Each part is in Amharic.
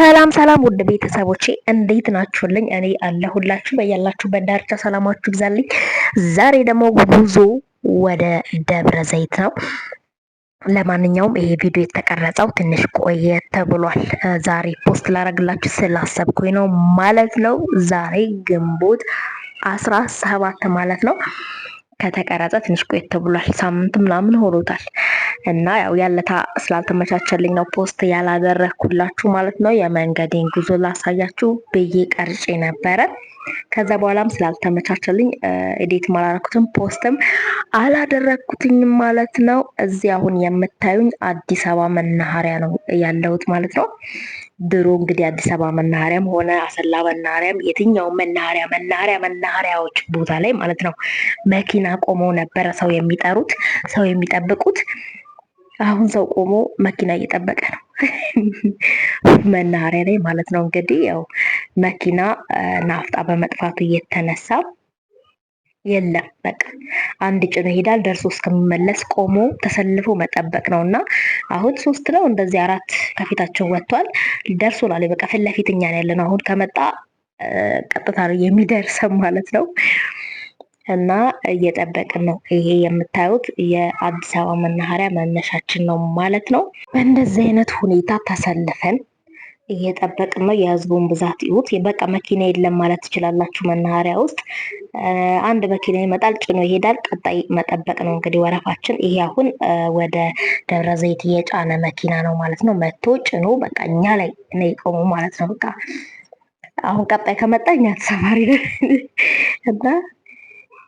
ሰላም ሰላም ውድ ቤተሰቦቼ እንዴት ናችሁልኝ? እኔ አለሁላችሁ። በያላችሁበት ዳርቻ ሰላማችሁ ይብዛልኝ። ዛሬ ደግሞ ጉዞ ወደ ደብረ ዘይት ነው። ለማንኛውም ይሄ ቪዲዮ የተቀረጸው ትንሽ ቆየት ተብሏል። ዛሬ ፖስት ላደርግላችሁ ስላሰብኩኝ ነው ማለት ነው። ዛሬ ግንቦት 17 ማለት ነው። ከተቀረጸ ትንሽ ቆየት ብሏል። ሳምንት ምናምን ሆኖታል እና ያው ያለታ ስላልተመቻቸልኝ ነው ፖስት ያላደረኩላችሁ ማለት ነው። የመንገዴን ጉዞ ላሳያችሁ ብዬ ቀርጬ ነበረ። ከዛ በኋላም ስላልተመቻቸልኝ ኤዲት አላደረኩትም ፖስትም አላደረኩትኝም ማለት ነው። እዚህ አሁን የምታዩኝ አዲስ አበባ መናኸሪያ ነው ያለሁት ማለት ነው። ድሮ እንግዲህ አዲስ አበባ መናኸሪያም ሆነ አሰላ መናኸሪያም የትኛውም መናኸሪያዎች ቦታ ላይ ማለት ነው መኪና ቆመው ነበረ ሰው የሚጠሩት ሰው የሚጠብቁት። አሁን ሰው ቆሞ መኪና እየጠበቀ ነው መናኸሪያ ላይ ማለት ነው። እንግዲህ ያው መኪና ናፍጣ በመጥፋቱ እየተነሳ የለም በቃ አንድ ጭኖ ይሄዳል። ደርሶ እስከሚመለስ ቆሞ ተሰልፎ መጠበቅ ነው እና አሁን 3 ነው እንደዚህ 4 ከፊታቸው ወጥቷል። ደርሶናል። በቃ ፊት ለፊት እኛ ነው ያለነው። አሁን ከመጣ ቀጥታ የሚደርሰው ማለት ነው እና እየጠበቅን ነው። ይሄ የምታዩት የአዲስ አበባ መናኸሪያ መነሻችን ነው ማለት ነው። በእንደዚህ አይነት ሁኔታ ተሰልፈን እየጠበቅን ነው። የህዝቡን ብዛት ይሁት በቃ መኪና የለም ማለት ትችላላችሁ። መናኸሪያ ውስጥ አንድ መኪና ይመጣል፣ ጭኖ ይሄዳል። ቀጣይ መጠበቅ ነው እንግዲህ ወረፋችን። ይሄ አሁን ወደ ደብረ ዘይት የጫነ መኪና ነው ማለት ነው። መጥቶ ጭኖ በቃ እኛ ላይ ነው የቆመው ማለት ነው። በቃ አሁን ቀጣይ ከመጣ እኛ ተሰማሪ ነን እና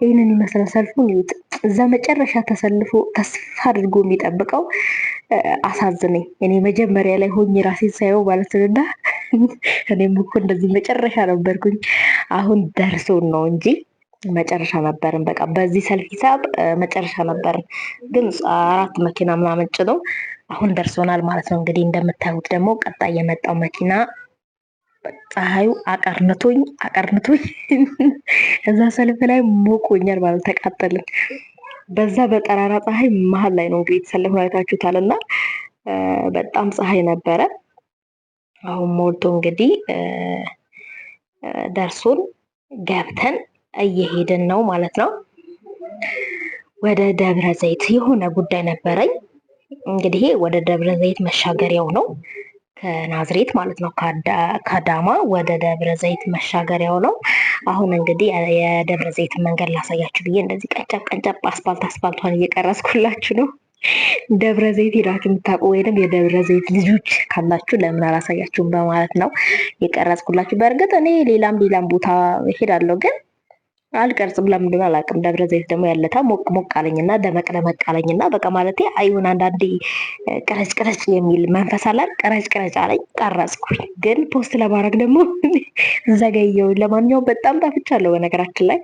ይህንን ይመስላል ሰልፉን። እዛ መጨረሻ ተሰልፎ ተስፋ አድርጎ የሚጠብቀው አሳዝነኝ። እኔ መጀመሪያ ላይ ሆኜ ራሴን ሳየው ማለት ነው እና እኔም እኮ እንደዚህ መጨረሻ ነበርኩኝ። አሁን ደርሶን ነው እንጂ መጨረሻ ነበርን። በቃ በዚህ ሰልፍ ሂሳብ መጨረሻ ነበርን፣ ግን 4 መኪና ምናምን ጭነው አሁን ደርሶናል ማለት ነው። እንግዲህ እንደምታዩት ደግሞ ቀጣይ የመጣው መኪና ፀሐዩ አቀርንቶኝ እዛ ሰልፍ ላይ ሞቆኛል ማለት ተቃጠልን። በዛ በጠራራ ፀሐይ መሀል ላይ ነው እንግዲህ የተሰለፍነው አይታችሁታል። እና በጣም ፀሐይ ነበረ። አሁን ሞልቶ እንግዲህ ደርሶን ገብተን እየሄድን ነው ማለት ነው ወደ ደብረ ዘይት። የሆነ ጉዳይ ነበረኝ እንግዲህ ወደ ደብረ ዘይት መሻገሪያው ነው ከናዝሬት ማለት ነው። ከአዳማ ወደ ደብረ ዘይት መሻገሪያው ነው። አሁን እንግዲህ የደብረ ዘይት መንገድ ላሳያችሁ ብዬ እንደዚህ ቀንጨብ አስፋልቷን እየቀረጽኩላችሁ ነው። ደብረ ዘይት ሄዳችሁ የምታውቁ ወይንም የደብረ ዘይት ልጆች ካላችሁ ለምን አላሳያችሁም በማለት ነው የቀረጽኩላችሁ። በእርግጥ እኔ ሌላም ቦታ ሄዳለሁ ግን አልቀርጽም። ለምንድን አላውቅም። ደብረ ዘይት ደግሞ ያለታ ሞቅ አለኝና ደመቅ አለኝና በቃ ማለቴ አይሁን አንዳንዴ ቀረጭ የሚል መንፈስ አለ። ቀረጭ አለኝ ቀረጽኩኝ። ግን ፖስት ለማድረግ ደግሞ ዘገየው። ለማንኛውም በጣም ጠፍቻለሁ። በነገራችን ላይ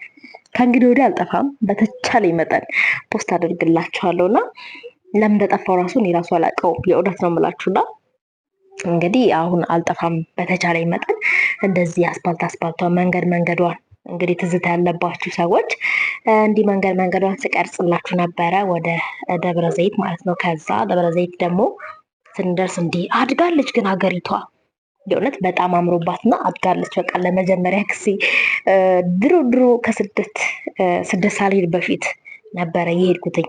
ከእንግዲህ ወዲህ አልጠፋም። በተቻለኝ መጠን ፖስት አድርግላችኋለሁና ለምን እንደጠፋው ራሱ እኔ ራሱ አላውቀውም። የእውነት ነው የምላችሁና እንግዲህ አሁን አልጠፋም። በተቻለኝ መጠን እንደዚህ አስፋልቷን መንገዷን እንግዲህ ትዝታ ያለባችሁ ሰዎች እንዲህ መንገዷን ስቀርጽላችሁ ነበረ ወደ ደብረ ዘይት ማለት ነው። ከዛ ደብረ ዘይት ደግሞ ስንደርስ እንዲህ አድጋለች። ግን ሀገሪቷ የእውነት በጣም አምሮባትና አድጋለች። በቃ ለመጀመሪያ ጊዜ ድሮ ከስደት ሳልሄድ በፊት ነበረ የሄድኩትኝ።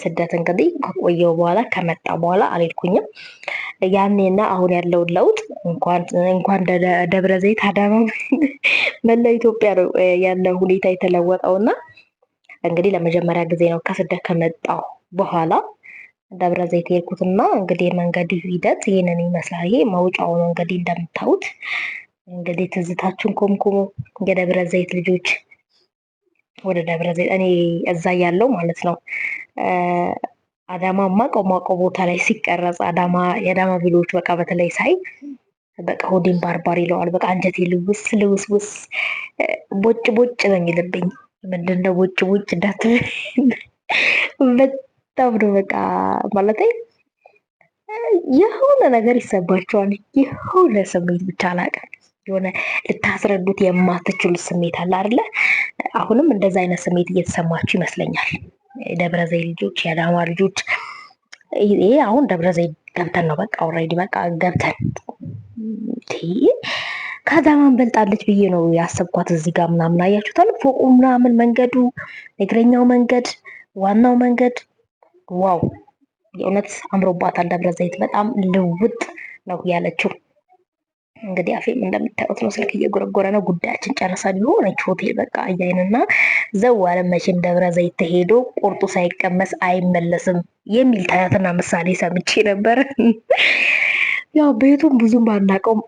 ስደት እንግዲህ ከቆየው በኋላ ከመጣ በኋላ አልሄድኩኝም። ያኔና አሁን ያለውን ለውጥ እንኳን ደብረ ዘይት አዳማ መላ ኢትዮጵያ ነው ያለው ሁኔታ የተለወጠውና እንግዲህ ለመጀመሪያ ጊዜ ነው ከስደት ከመጣው በኋላ ደብረ ዘይት የሄድኩትና እንግዲህ የመንገዱ ሂደት ይሄንን ይመስላል። ይሄ መውጫው ነው እንግዲህ እንደምታዩት። እንግዲህ ትዝታችሁን ኮምኮሞ የደብረ ዘይት ልጆች ወደ ደብረ ዘይት እኔ እዛ ያለው ማለት ነው አዳማ ማቀው ቦታ ላይ ሲቀረጽ የአዳማ ቪዲዮዎች በቃ በተለይ ሳይ በቃ ሆዴን ባርባር ይለዋል። በቃ አንጀቴ ልውስ ቦጭ ነው የሚልብኝ። ምንድነው ቦጭ እንዳት በጣም ነው በቃ ማለት የሆነ ነገር ይሰባቸዋል። የሆነ ስሜት ብቻ አላውቅም። የሆነ ልታስረዱት የማትችሉት ስሜት አለ አይደለ? አሁንም እንደዛ አይነት ስሜት እየተሰማችሁ ይመስለኛል። ደብረ ዘይት ልጆች፣ የአዳማ ልጆች ይሄ አሁን ደብረ ዘይት ገብተን ነው በቃ ኦልሬዲ በቃ ገብተን ከዛ ማን በልጣለች ብዬ ነው ያሰብኳት እዚህ ጋር ምናምን አያችሁታል። ፎቁ ምናምን፣ መንገዱ፣ የእግረኛው መንገድ፣ ዋናው መንገድ ዋው! የእውነት አምሮባታል። ደብረ ዘይት በጣም ልውጥ ነው ያለችው። እንግዲህ አፌም እንደምታዩት ነው፣ ስልክ እየጎረጎረ ነው። ጉዳያችን ጨርሰን የሆነች ሆቴል በቃ አያይንና ዘዋለ። መቼም ደብረ ዘይት ተሄዶ ቁርጡ ሳይቀመስ አይመለስም የሚል ተረትና ምሳሌ ሰምቼ ነበር። ያው ቤቱም ብዙም ባናውቀውም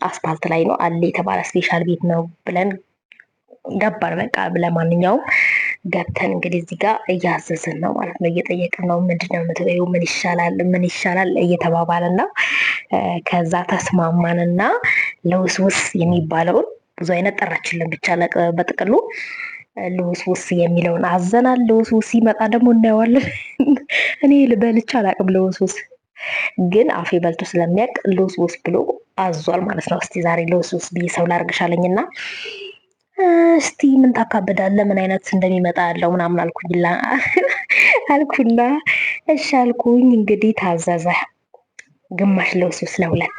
አስፓልት ላይ ነው አለ የተባለ ስፔሻል ቤት ነው ብለን ገባን። በቃ ለማንኛውም ገብተን እንግዲህ እዚህ ጋር እያዘዝን ነው ማለት ነው፣ እየጠየቅን ነው። ምንድነው የምትበይው? ምን ይሻላል እየተባባልን ነው። ከዛ ተስማማንና ልውስውስ የሚባለውን ብዙ አይነት ጠራችልን፣ ብቻ በጥቅሉ ልውስውስ የሚለውን አዘናል። ልውስውስ ሲመጣ ደግሞ እናየዋለን። እኔ በልቼ አላቅም ልውስውስ፣ ግን አፌ በልቶ ስለሚያውቅ ልውስውስ ብሎ አዟል ማለት ነው። እስቲ ዛሬ ልውስውስ ብዬ ሰው ላርግሻለኝና እስቲ ምን ታካብዳለህ፣ ምን አይነት እንደሚመጣ ያለው ምናምን አልኩና እሺ አልኩኝ። እንግዲህ ታዘዘ ግማሽ ልውስውስ ለሁለት።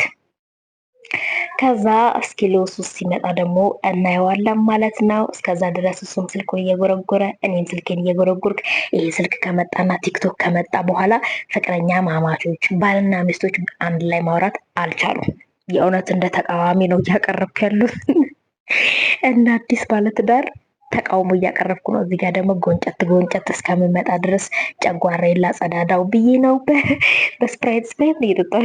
ከዛ እስኪ ልውስውስ ሲመጣ ደግሞ እናየዋለን ማለት ነው። እስከዛ ድረስ እሱም ስልኩን እየጎረጎረ እኔም ስልኬን እየጎረጎርክ፣ ይሄ ስልክ ከመጣና ቲክቶክ ከመጣ በኋላ ፍቅረኛ ማማቾች፣ ባልና ሚስቶች አንድ ላይ ማውራት አልቻሉም። የእውነት እንደ ተቃዋሚ ነው እያቀረብኩ ያሉት እና አዲስ ባለትዳር ተቃውሞ እያቀረብኩ ነው። እዚህ ጋር ደግሞ ጎንጨት እስከምመጣ ድረስ ጨጓራዬን ላጸዳዳው ብዬ ነው በስፕራይት እየጠጣሁ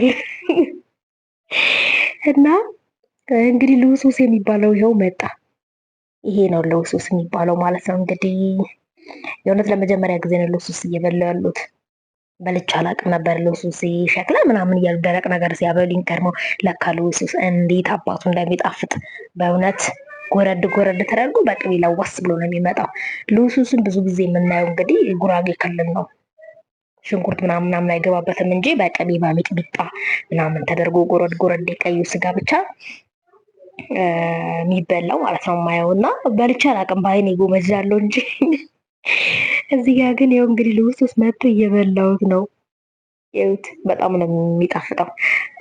እና እንግዲህ ልውስውስ የሚባለው ይኸው መጣ። ይሄ ነው ልውስውስ የሚባለው ማለት ነው። እንግዲህ የእውነት ለመጀመሪያ ጊዜ ነው ልውስውስ እየበላሁ ያሉት። በልቼ አላቅም ነበር። ልውስውስ ሸክላ ምናምን እያሉ ደረቅ ነገር ሲያበሉኝ ቀድመው፣ ለካ ልውስውስ እንዴት አባቱ እንደሚጣፍጥ በእውነት ጎረድ ተደርጎ በቅቤ ለዋስ ብሎ ነው የሚመጣው። ልውስውስን ብዙ ጊዜ የምናየው እንግዲህ ጉራጌ ክልል ነው። ሽንኩርት ምናምን አይገባበትም እንጂ በቅቤ በሚጥሚጣ ምናምን ተደርጎ ጎረድ የቀዩ ስጋ ብቻ የሚበላው ማለት ነው የማየው። እና በልቼ አላቅም፣ በአይኔ ጎመጃለሁ እንጂ እዚህ ጋር ግን ያው እንግዲህ ልውስውስ መጥቶ እየበላሁት ነው። ይኸውት በጣም ነው የሚጣፍጠው።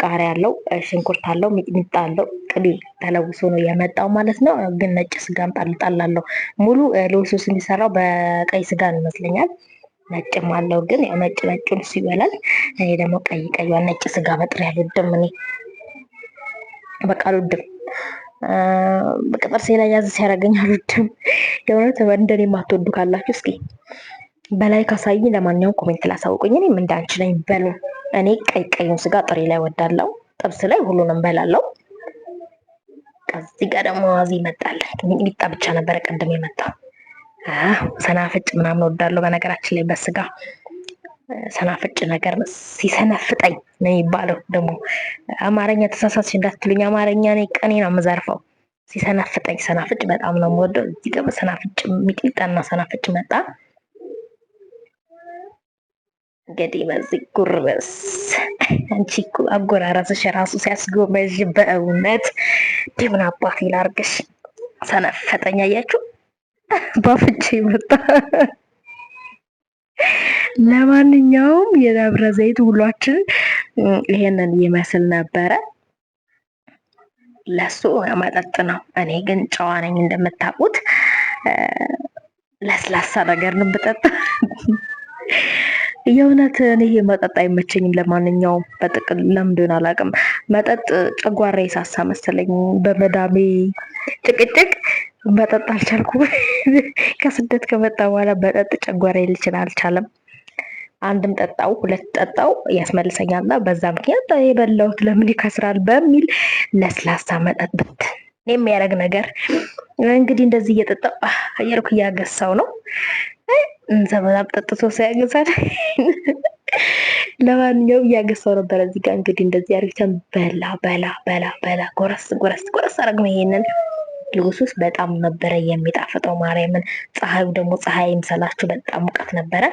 ቃሪያ አለው፣ ሽንኩርት አለው፣ ሚጥሚጣ አለው፣ ቅቤ ተለውሶ ነው የመጣው ማለት ነው። ግን ነጭ ስጋም ጣል አለው። ሙሉ ልውስውስ የሚሰራው በቀይ ስጋ ይመስለኛል። ነጭም አለው፣ ግን ያው ነጩን እሱ ይበላል። እኔ ደግሞ ቀይዋን ነጭ ስጋ በጥሬ አልወድም። እኔ በቃ አልወድም። በቅጥርሴ ላይ ያዝ ሲያደርገኝ አልወድም። የእውነት እንደኔ የማትወዱ ካላችሁ እስኪ በላይ ካሳይኝ። ለማንኛውም ኮሜንት ላሳውቁኝ። እኔም እንዳንቺ ነኝ በሉ። እኔ ቀዩን ስጋ ጥሬ ላይ ወዳለው፣ ጥብስ ላይ ሁሉንም በላለው። ከዚህ ጋር ደግሞ እዚህ ይመጣል። ሚጥሚጣ ብቻ ነበረ ቅድም የመጣው። ሰናፍጭ ምናምን ወዳለው። በነገራችን ላይ በስጋ ሰናፍጭ ነገር ሲሰነፍጠኝ ነው የሚባለው። ደግሞ አማርኛ ተሳሳትሽ እንዳትሉኝ፣ አማርኛ እኔ ቀኔ ነው የምዘርፈው። ሲሰነፍጠኝ ሰናፍጭ በጣም ነው የምወደው። እዚህ ጋር በሰናፍጭ ሚጥሚጣና ሰናፍጭ መጣ። እንግዲህ በዚህ ጉርበስ አንቺ እኮ አጎራረስሽ ራሱ ሲያስጎመዥ በእውነት ዲምን አባቴ ላርግሽ። ሰነፈጠኝ። አያችሁ ባፍቼ መጣ። ለማንኛውም የደብረ ዘይት ውሏችን ይሄንን ይመስል ነበረ። ለሱ መጠጥ ነው። እኔ ግን ጨዋ ነኝ እንደምታውቁት፣ ለስላሳ ነገር ነው ብጠጣ። የእውነት እኔ ይሄ መጠጥ አይመቸኝም። ለማንኛውም በጥቅል ለምንድን አላውቅም፣ መጠጥ ጨጓራ የሳሳ መሰለኝ። በመዳሜ ጭቅጭቅ መጠጥ አልቻልኩም። ከስደት ከመጣ በኋላ መጠጥ ጨጓራ ልችል አልቻለም። አንድም ጠጣው ሁለት ጠጣው ያስመልሰኛልና በዛ ምክንያት የበላሁት ለምን ይከስራል በሚል ለስላሳ መጠጥ ብትን የሚያደርግ ነገር እንግዲህ እንደዚህ እየጠጣው አየርኩ እያገሳው ነው። ዘመናም ጠጥቶ ሳያገሳል። ለማንኛውም እያገሳው ነበረ። እዚህ ጋር እንግዲህ እንደዚህ አርግተን በላ ጎረስ አረግነው። ይሄንን ልውስውስ በጣም ነበረ የሚጣፍጠው። ማርያምን ፀሐዩ ደግሞ ፀሐይ ይምሰላችሁ በጣም ሙቀት ነበረ።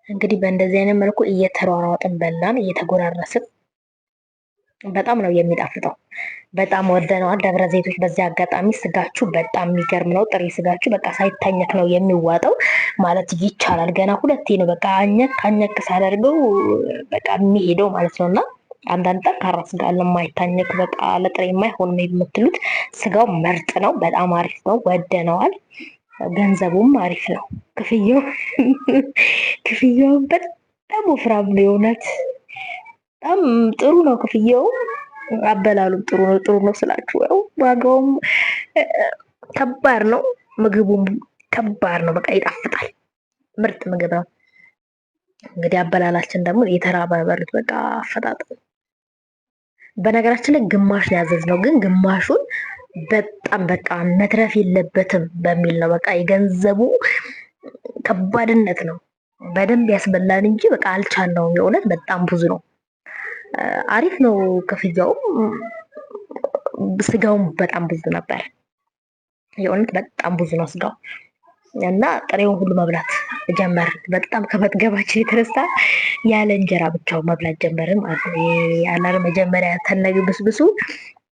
እንግዲህ በእንደዚህ አይነት መልኩ እየተሯሯጥን በላን፣ እየተጎራረስን። በጣም ነው የሚጣፍጠው። በጣም ወደነዋል ደብረ ዘይቶች። በዚህ አጋጣሚ ስጋችሁ በጣም የሚገርም ነው። ጥሬ ስጋችሁ በቃ ሳይታኘክ ነው የሚዋጠው ማለት ይቻላል። ገና ሁለቴ ነው በቃ አኘክ ሳደርገው በቃ የሚሄደው ማለት ነውና አንዳንድ ጠንካራ ስጋ ለማይታኘክ በቃ ለጥሬ የማይሆን ነው የምትሉት ስጋው ምርጥ ነው። በጣም አሪፍ ነው። ወደነዋል። ገንዘቡም አሪፍ ነው። ክፍያው ክፍያውን በጣም ወፍራም ነው። የእውነት በጣም ጥሩ ነው ክፍያው። አበላሉም ጥሩ ነው። ጥሩ ነው ስላችሁ ያው ዋጋውም ከባድ ነው። ምግቡም ከባድ ነው። በቃ ይጣፍጣል። ምርጥ ምግብ ነው። እንግዲህ አበላላችን ደግሞ የተራበ በሉት በቃ አፈጣጥ። በነገራችን ላይ ግማሽ ያዘዝነው ግን ግማሹን በጣም በቃ መትረፍ የለበትም በሚል ነው። በቃ የገንዘቡ ከባድነት ነው በደንብ ያስበላን እንጂ በቃ አልቻልነውም። የእውነት በጣም ብዙ ነው። አሪፍ ነው ክፍያውም። ስጋውም በጣም ብዙ ነበር። የእውነት በጣም ብዙ ነው ስጋው እና ጥሬውን ሁሉ መብላት ጀመር። በጣም ከመጥገባችን የተነሳ ያለ እንጀራ ብቻው መብላት ጀመርን ማለት ነው። ያላር መጀመሪያ ተነግ ብስብሱ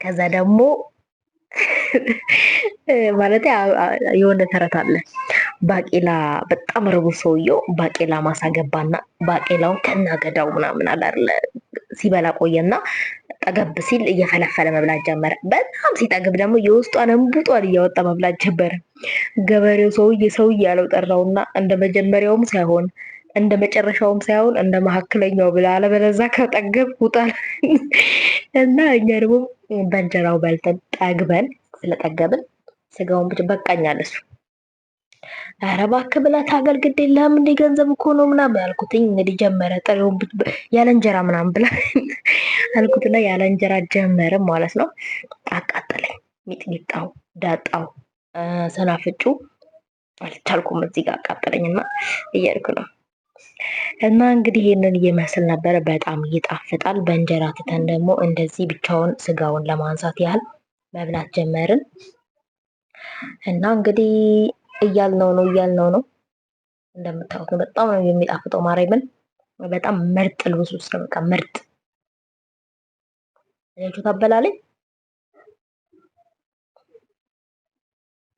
ከዛ ደግሞ ማለት የሆነ ተረት አለ። ባቄላ በጣም ርቡ ሰውየው ባቄላ ማሳ ገባና ባቄላውን ከናገዳው ምናምን አለ አይደለ ሲበላ ቆየና ጠገብ ሲል እየፈለፈለ መብላት ጀመረ። በጣም ሲጠግብ ደግሞ የውስጧን እንቡጧን እያወጣ መብላት ጀመረ። ገበሬው ሰውዬ ያለው ጠራውና እንደ መጀመሪያውም ሳይሆን እንደ መጨረሻውም ሳይሆን እንደ መካከለኛው ብላ አለበለዚያ ከጠገብ ውጣል። እና እኛ ደግሞ በእንጀራው በልተን ጠግበን ስለጠገብን ስጋውን ብቻ በቃኛል እሱ። ኧረ እባክህ ብላ ታገል ግድ የለህም እንደ ገንዘብ እኮ ነው ምናምን አልኩትኝ። እንግዲህ ጀመረ ጥሬውን ያለ እንጀራ ምናምን ብላ አልኩትና ያለ እንጀራ ጀመረ ማለት ነው። አቃጠለኝ። ሚጥሚጣው፣ ዳጣው፣ ሰናፍጩ አልቻልኩም። እዚህ ጋር አቃጠለኝና እያልኩ ነው። እና እንግዲህ ይሄንን እየመስል ነበረ። በጣም ይጣፍጣል። በእንጀራ ትተን ደግሞ እንደዚህ ብቻውን ስጋውን ለማንሳት ያህል መብላት ጀመርን። እና እንግዲህ እያልነው ነው እንደምታውቁት በጣም ነው የሚጣፍጠው። ማርያምን በጣም ምርጥ ልብስ ውስጥ ነው። በቃ ምርጥ ያችሁ ታበላለኝ።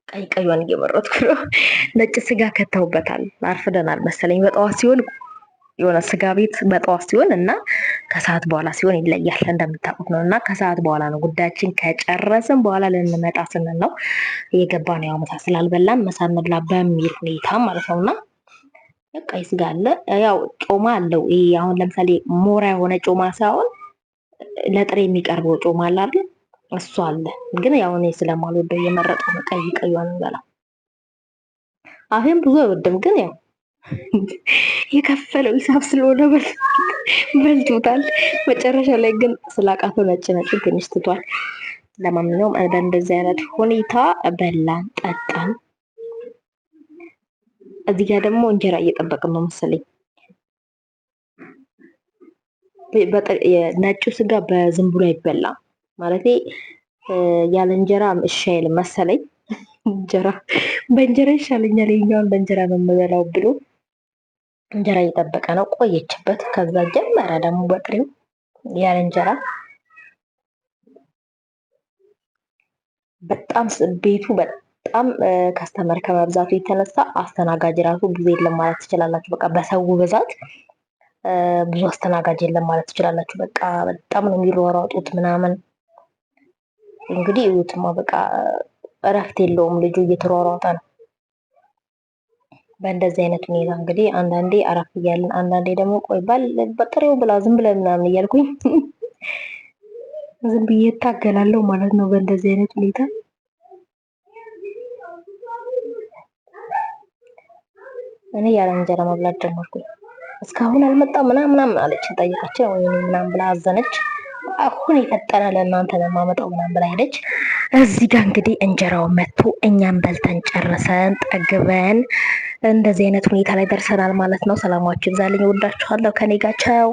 ቀይ ቀዩን እየመረጥኩ ነው። ነጭ ስጋ ከተውበታል። አርፍደናል መሰለኝ። በጠዋት ሲሆን የሆነ ስጋ ቤት በጠዋት ሲሆን እና ከሰዓት በኋላ ሲሆን ይለያል እንደምታውቁት ነው። እና ከሰዓት በኋላ ነው ጉዳያችን ከጨረስን በኋላ ልንመጣ ስንል ነው እየገባ ነው። ያው ምሳ ስላልበላን ምሳ እንብላ በሚል ሁኔታ ማለት ነው። እና በቃ ስጋ አለ፣ ያው ጮማ አለው። ይሄ አሁን ለምሳሌ ሞራ የሆነ ጮማ ሳይሆን ለጥሬ የሚቀርበው ጮማ አለ አይደል? እሱ አለ። ግን ያው እኔ ስለማልወደው እየመረጠው ነው ቀይ ቀዩን እንበላ። አሁን ብዙ አይወድም ግን ያው የከፈለው ሂሳብ ስለሆነ በልቶታል። መጨረሻ ላይ ግን ስላቃተው ነጭ ትንሽ ትቷል። ለማንኛውም በእንደዚህ አይነት ሁኔታ በላን ጠጣን። እዚህ ጋር ደግሞ እንጀራ እየጠበቅን ነው መሰለኝ። ነጩ ስጋ በዝም ብሎ አይበላም ማለቴ ያለ እንጀራ እሺ አይልም መሰለኝ። እንጀራ በእንጀራ ይሻለኛል ይኛውን በእንጀራ ነው የምበላው ብሎ እንጀራ እየጠበቀ ነው። ቆየችበት። ከዛ ጀመረ ደግሞ በጥሬው ያለ እንጀራ። በጣም ቤቱ በጣም ከስተመር ከመብዛቱ የተነሳ አስተናጋጅ ራሱ ብዙ የለም ማለት ትችላላችሁ። በቃ በሰው ብዛት ብዙ አስተናጋጅ የለም ማለት ትችላላችሁ። በቃ በጣም ነው የሚሯሯጡት ምናምን። እንግዲህ እዩትማ በቃ እረፍት የለውም ልጁ እየተሯሯጠ ነው። በእንደዚህ አይነት ሁኔታ እንግዲህ አንዳንዴ አረፍ እያልን አንዳንዴ ደግሞ ቆይ በጥሬው ብላ ዝም ብለን ምናምን እያልኩኝ ዝም ብዬ እታገላለሁ ማለት ነው። በእንደዚህ አይነት ሁኔታ እኔ ያለ እንጀራ መብላት ጀመርኩኝ። እስካሁን አልመጣም ምናምን አለችን። ጠየቀችን ወይ ምናምን ብላ አዘነች። አሁን የፈጠነ ለእናንተ ለማመጣው ምናምን ብላ ሄደች። እዚህ ጋር እንግዲህ እንጀራው መጥቶ እኛም በልተን ጨርሰን ጠግበን እንደዚህ አይነት ሁኔታ ላይ ደርሰናል ማለት ነው። ሰላማችሁ ይብዛልኝ። ወዳችኋለሁ። ከኔ ጋር ቻው።